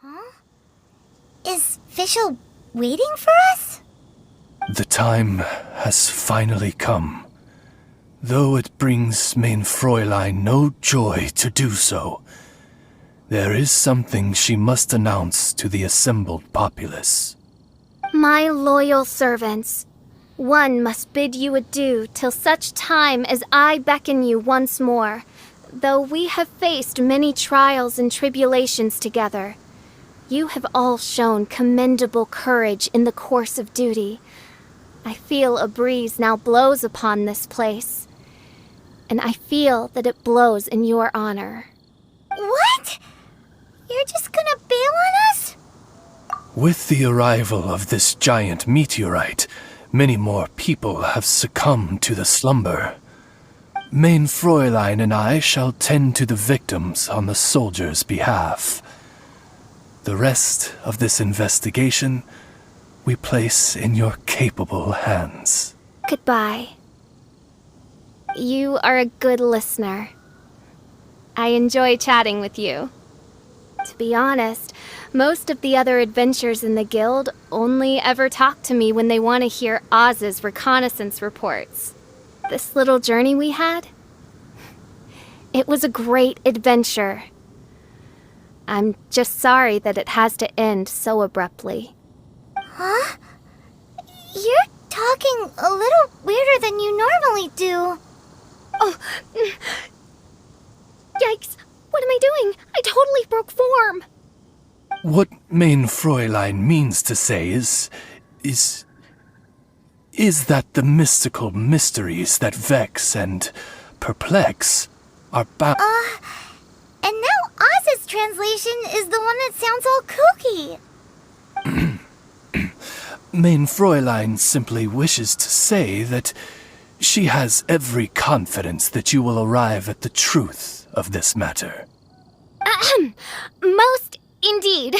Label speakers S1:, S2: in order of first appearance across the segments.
S1: Huh? Is Fischl waiting for us?
S2: The time has finally come. Though it brings mein Fräulein no joy to do so, there is something she must announce to the assembled populace.
S3: My loyal servants, one must bid you adieu till such time as I beckon you once more. Though we have faced many trials and tribulations together, you have all shown commendable courage in the course of duty. I feel a breeze now blows upon this place, and I feel that it blows in your honor.
S1: What? You're just gonna bail on us?
S2: With the arrival of this giant meteorite, many more people have succumbed to the slumber. Mein Fräulein and I shall tend to the victims on the soldiers' behalf. The rest of this investigation we place in your capable hands.
S3: Goodbye. You are a good listener. I enjoy chatting with you. To be honest, most of the other adventurers in the guild only ever talk to me when they want to hear Oz's reconnaissance reports. This little journey we had, it was a great adventure. I'm just sorry that it has to end so abruptly.
S1: Huh? You're talking a little weirder than you normally do.
S3: Oh, yikes! What am I doing? I totally broke form!
S2: What mein Fräulein means to say is that the mystical mysteries that vex and perplex are bound.
S1: And now Oz's translation is the one that sounds all kooky.
S2: Mein Fräulein simply wishes to say that she has every confidence that you will arrive at the truth of this matter.
S3: Most indeed.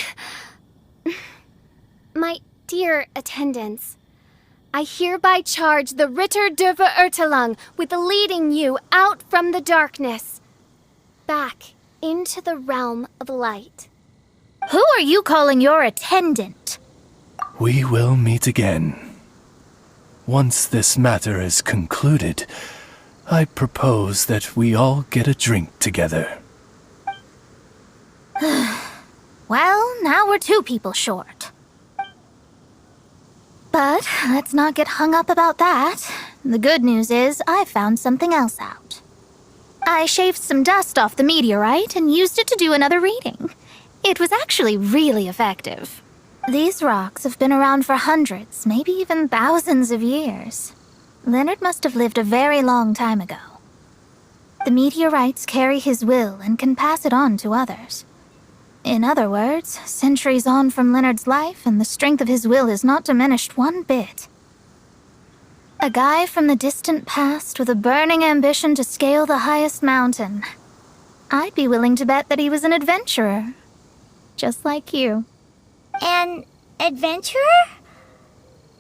S3: My dear attendants, I hereby charge the Ritter der Verurteilung with leading you out from the darkness, back into the realm of light.
S4: Who are you calling your attendant?
S2: We will meet again. Once this matter is concluded, I propose that we all get a drink together.
S4: Well, now we're 2 people short. But let's not get hung up about that. The good news is I found something else out. I shaved some dust off the meteorite and used it to do another reading. It was actually really effective. These rocks have been around for hundreds, maybe even thousands of years. Leonard must have lived a very long time ago. The meteorites carry his will and can pass it on to others. In other words, centuries on from Leonard's life, and the strength of his will is not diminished one bit. A guy from the distant past with a burning ambition to scale the highest mountain. I'd be willing to bet that he was an adventurer. Just like you.
S1: An adventurer?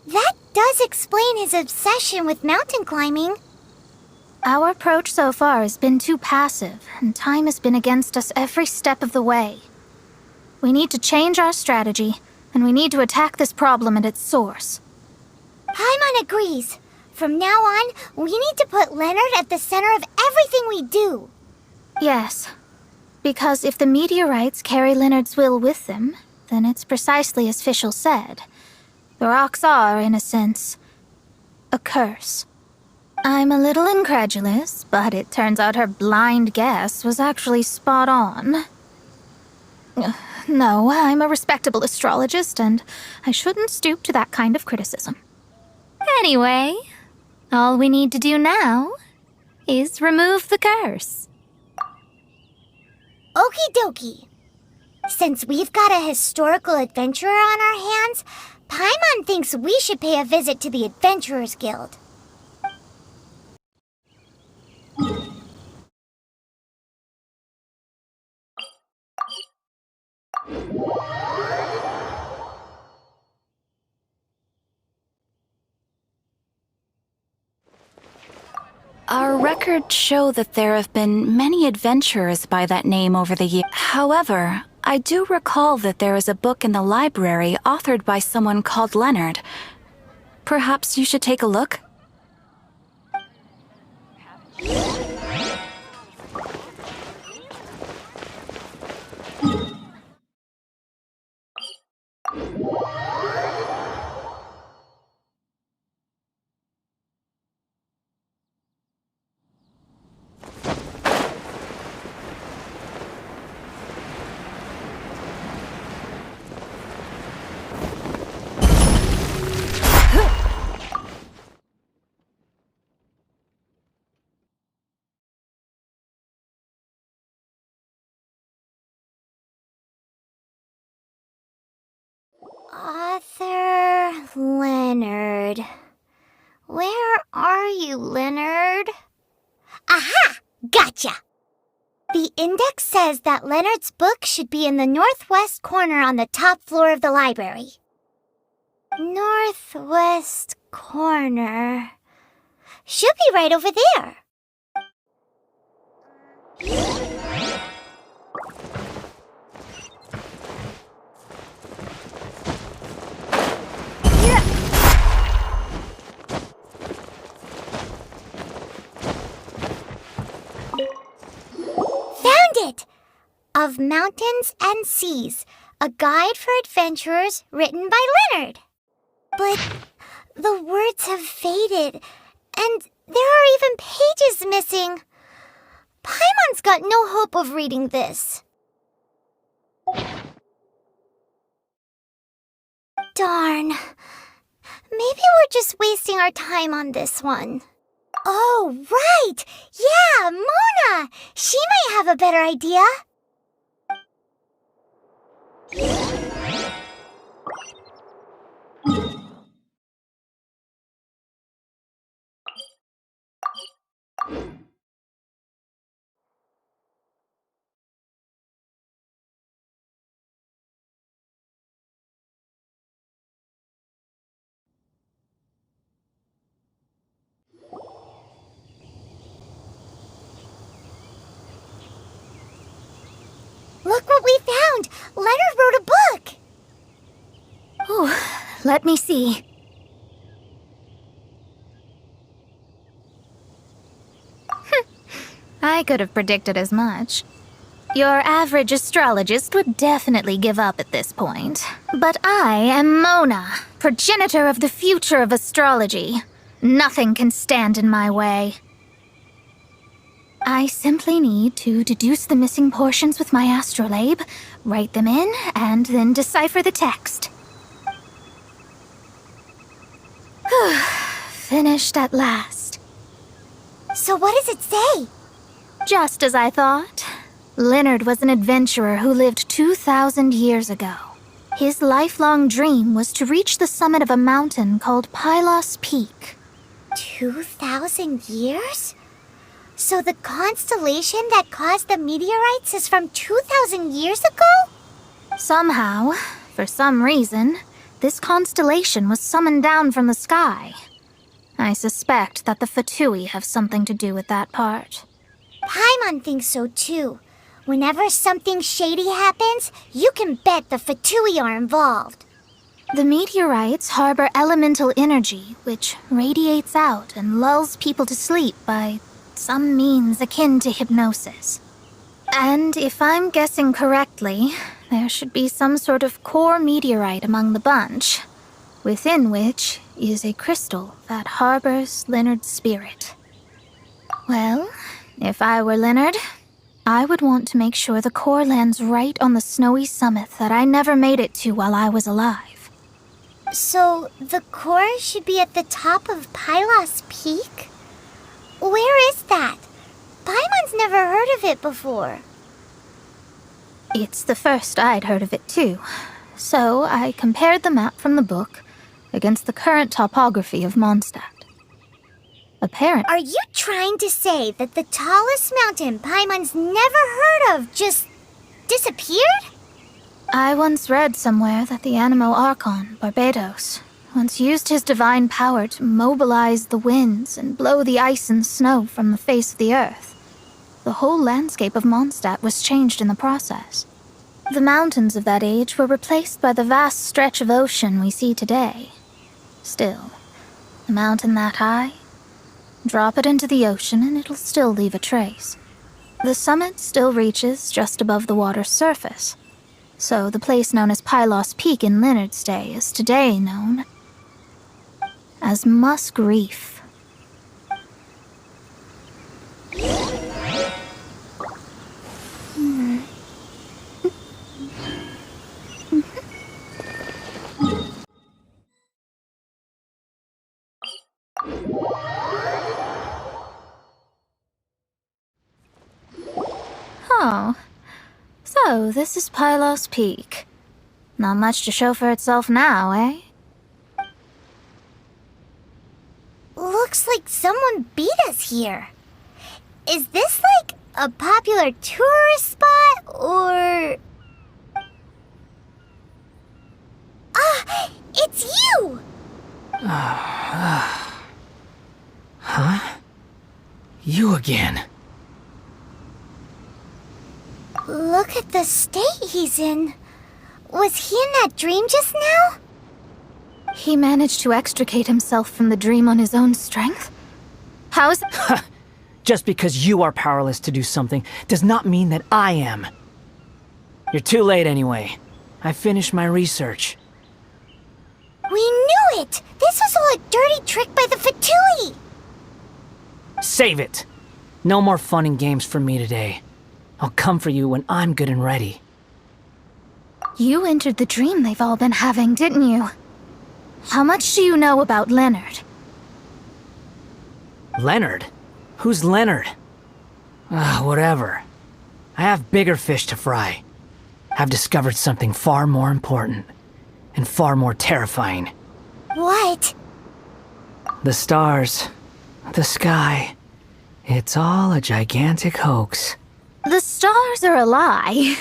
S1: That does explain his obsession with mountain climbing.
S4: Our approach so far has been too passive, and time has been against us every step of the way. We need to change our strategy, and we need to attack this problem at its source.
S1: Paimon agrees. From now on, we need to put Leonard at the center of everything we do.
S4: Yes, because if the meteorites carry Leonard's will with them, then it's precisely as Fischl said. The rocks are, in a sense, a curse. I'm a little incredulous, but it turns out her blind guess was actually spot on. No, I'm a respectable astrologist, and I shouldn't stoop to that kind of criticism. Anyway, all we need to do now is remove the curse.
S1: Okie dokie. Since we've got a historical adventurer on our hands, Paimon thinks we should pay a visit to the Adventurers Guild.
S5: Our records show that there have been many adventurers by that name over the years. However, I do recall that there is a book in the library authored by someone called Leonard. Perhaps you should take a look?
S1: Author Leonard. Where are you, Leonard? Aha! Gotcha! The index says that Leonard's book should be in the northwest corner on the top floor of the library. Northwest corner. Should be right over there. It! Of Mountains and Seas, a guide for adventurers written by Leonard. But the words have faded, and there are even pages missing. Paimon's got no hope of reading this. Darn. Maybe we're just wasting our time on this one. Oh, right! Yeah, Mona! She might have a better idea. Look what we found! Leonard wrote a book!
S4: Ooh, let me see. I could have predicted as much. Your average astrologist would definitely give up at this point. But I am Mona, progenitor of the future of astrology. Nothing can stand in my way. I simply need to deduce the missing portions with my astrolabe, write them in, and then decipher the text. Finished at last.
S1: So what does it say?
S4: Just as I thought. Leonard was an adventurer who lived 2,000 years ago. His lifelong dream was to reach the summit of a mountain called Pylos Peak.
S1: 2,000 years? So the constellation that caused the meteorites is from 2,000 years ago?
S4: Somehow, for some reason, this constellation was summoned down from the sky. I suspect that the Fatui have something to do with that part.
S1: Paimon thinks so too. Whenever something shady happens, you can bet the Fatui are involved.
S4: The meteorites harbor elemental energy, which radiates out and lulls people to sleep by some means akin to hypnosis. And if I'm guessing correctly, there should be some sort of core meteorite among the bunch, within which is a crystal that harbors Leonard's spirit. Well, if I were Leonard, I would want to make sure the core lands right on the snowy summit that I never made it to while I was alive.
S1: So the core should be at the top of Pylos Peak? Where is that? Paimon's never heard of it before.
S4: It's the first I'd heard of it too, so I compared the map from the book against the current topography of Mondstadt. Apparently,
S1: Are you trying to say that the tallest mountain Paimon's never heard of just disappeared?
S4: I once read somewhere that the Animo Archon, Barbados, once used his divine power to mobilize the winds and blow the ice and snow from the face of the earth. The whole landscape of Mondstadt was changed in the process. The mountains of that age were replaced by the vast stretch of ocean we see today. Still, a mountain that high, drop it into the ocean and it'll still leave a trace. The summit still reaches just above the water's surface, so the place known as Pylos Peak in Leonard's day is today known as Musk Reef. Oh, so this is Pylos Peak. Not much to show for itself now, eh?
S1: Looks like someone beat us here. Is this like a popular tourist spot, or... Ah, it's you!
S6: Huh? You again.
S1: Look at the state he's in. Was he in that dream just now?
S4: He managed to extricate himself from the dream on his own strength? How is...
S6: Just because you are powerless to do something does not mean that I am. You're too late anyway. I finished my research.
S1: We knew it! This was all a dirty trick by the Fatui!
S6: Save it! No more fun and games for me today. I'll come for you when I'm good and ready.
S4: You entered the dream they've all been having, didn't you? How much do you know about Leonard?
S6: Leonard? Who's Leonard? Whatever. I have bigger fish to fry. I've discovered something far more important and far more terrifying.
S1: What?
S6: The stars, the sky. It's all a gigantic hoax.
S4: The stars are a lie.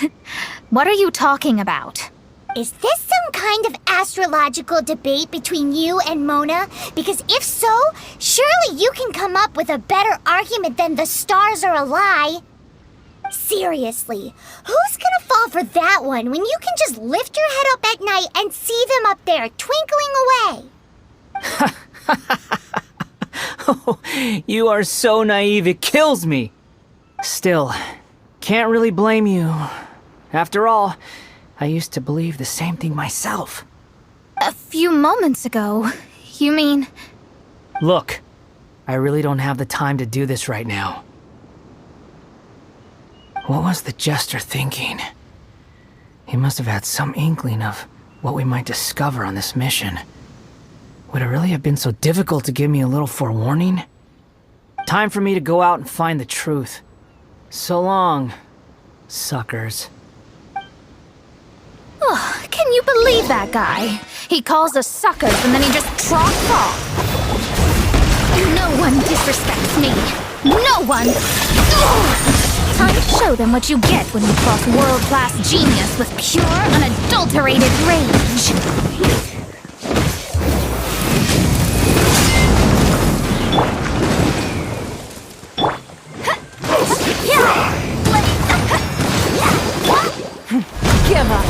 S4: What are you talking about?
S1: Is this some kind of astrological debate between you and Mona? Because if so, surely you can come up with a better argument than the stars are a lie. Seriously, who's gonna fall for that one when you can just lift your head up at night and see them up there twinkling away?
S6: Oh, you are so naive, it kills me. Still, can't really blame you. After all, I used to believe the same thing myself.
S4: A few moments ago, you mean...
S6: Look, I really don't have the time to do this right now. What was the jester thinking? He must have had some inkling of what we might discover on this mission. Would it really have been so difficult to give me a little forewarning? Time for me to go out and find the truth. So long, suckers.
S4: Oh, can you believe that guy? He calls us suckers and then he just trots off. No one disrespects me. No one! Ugh! Time to show them what you get when you cross world-class genius with pure, unadulterated rage.
S6: Give up!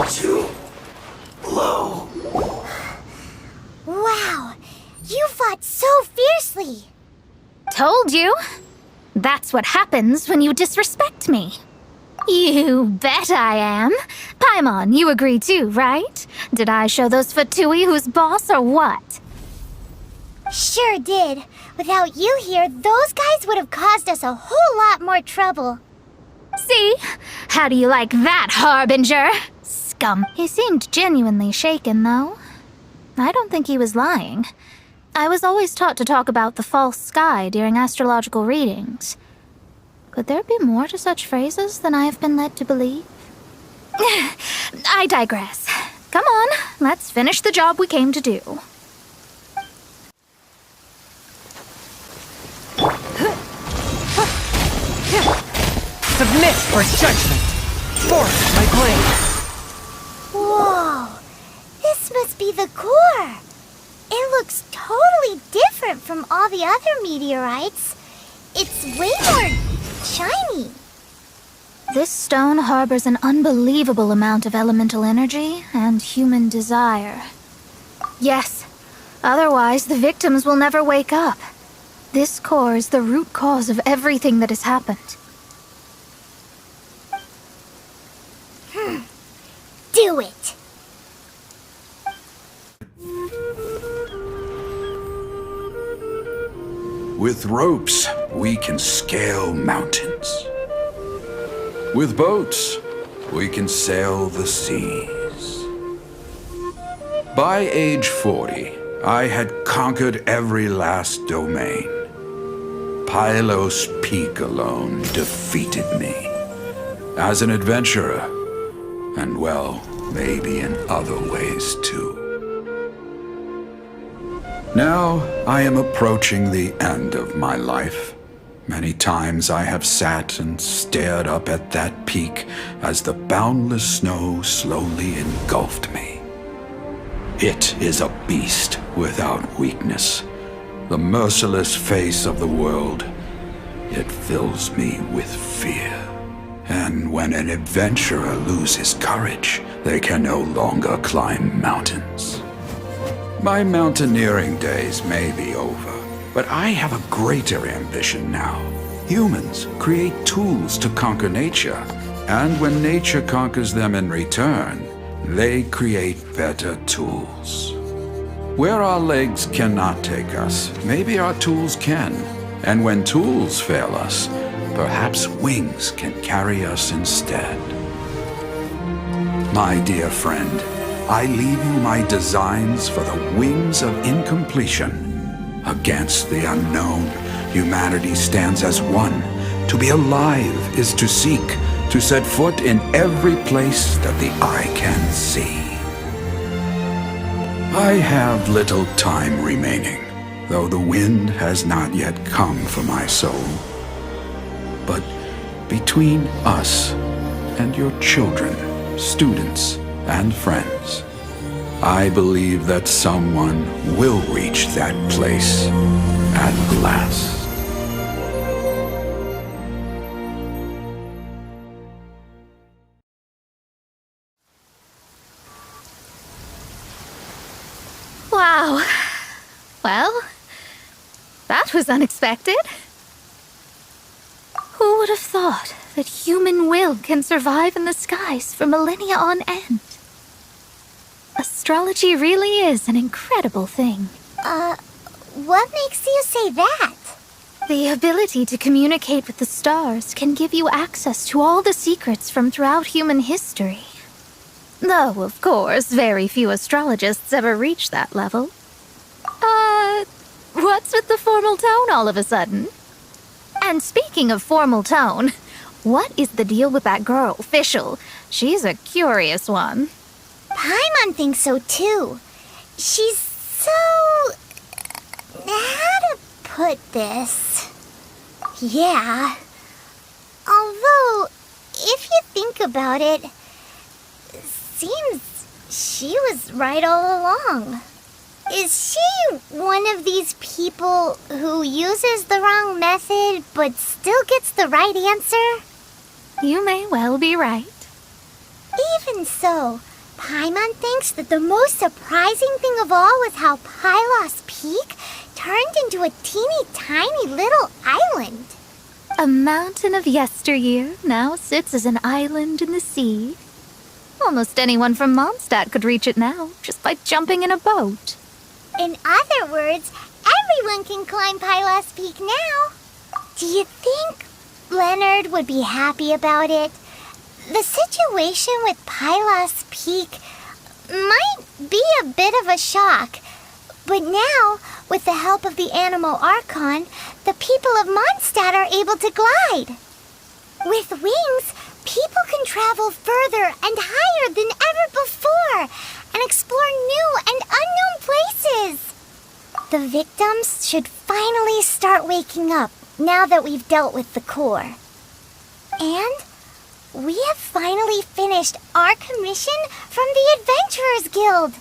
S2: Too low.
S1: Wow, you fought so fiercely.
S4: Told you. That's what happens when you disrespect me. You bet I am. Paimon, you agree too, right? Did I show those Fatui who's boss or what?
S1: Sure did. Without you here, those guys would have caused us a whole lot more trouble.
S4: See? How do you like that, Harbinger? Scum. He seemed genuinely shaken, though. I don't think he was lying. I was always taught to talk about the false sky during astrological readings. Could there be more to such phrases than I have been led to believe? I digress. Come on, let's finish the job we came to do.
S6: Submit for judgment. Force my blade.
S1: Whoa! This must be the core. It looks totally different from all the other meteorites. It's way more shiny.
S4: This stone harbors an unbelievable amount of elemental energy and human desire. Yes, otherwise the victims will never wake up. This core is the root cause of everything that has happened.
S1: Do it!
S7: With ropes, we can scale mountains. With boats, we can sail the seas. By age 40, I had conquered every last domain. Pylos Peak alone defeated me. As an adventurer, and well, maybe in other ways too. Now I am approaching the end of my life. Many times I have sat and stared up at that peak as the boundless snow slowly engulfed me. It is a beast without weakness, the merciless face of the world. It fills me with fear. And when an adventurer loses courage, they can no longer climb mountains. My mountaineering days may be over, but I have a greater ambition now. Humans create tools to conquer nature, and when nature conquers them in return, they create better tools. Where our legs cannot take us, maybe our tools can. And when tools fail us, perhaps wings can carry us instead. My dear friend, I leave you my designs for the wings of incompletion. Against the unknown, humanity stands as one. To be alive is to seek, to set foot in every place that the eye can see. I have little time remaining, though the wind has not yet come for my soul. But between us and your children, students, and friends, I believe that someone will reach that place at last.
S4: Wow. Well, that was unexpected. Who would have thought that human will can survive in the skies for millennia on end? Astrology really is an incredible thing.
S1: What makes you say that?
S4: The ability to communicate with the stars can give you access to all the secrets from throughout human history. Though, of course, very few astrologists ever reach that level. What's with the formal tone all of a sudden? And speaking of formal tone, what is the deal with that girl, Fischl? She's a curious one.
S1: Paimon thinks so too. She's so... how to put this? Yeah. Although, if you think about it, seems she was right all along. Is she one of these people who uses the wrong method but still gets the right answer?
S4: You may well be right.
S1: Even so, Paimon thinks that the most surprising thing of all was how Pylos Peak turned into a teeny tiny little island.
S4: A mountain of yesteryear now sits as an island in the sea. Almost anyone from Mondstadt could reach it now, just by jumping in a boat.
S1: In other words, everyone can climb Pylos Peak now. Do you think Leonard would be happy about it? The situation with Pylos Peak might be a bit of a shock. But now, with the help of the Animal Archon, the people of Mondstadt are able to glide. With wings, people can travel further and higher than ever before and explore new and unknown places. The victims should finally start waking up now that we've dealt with the core. And We have finally finished our commission from the Adventurers Guild.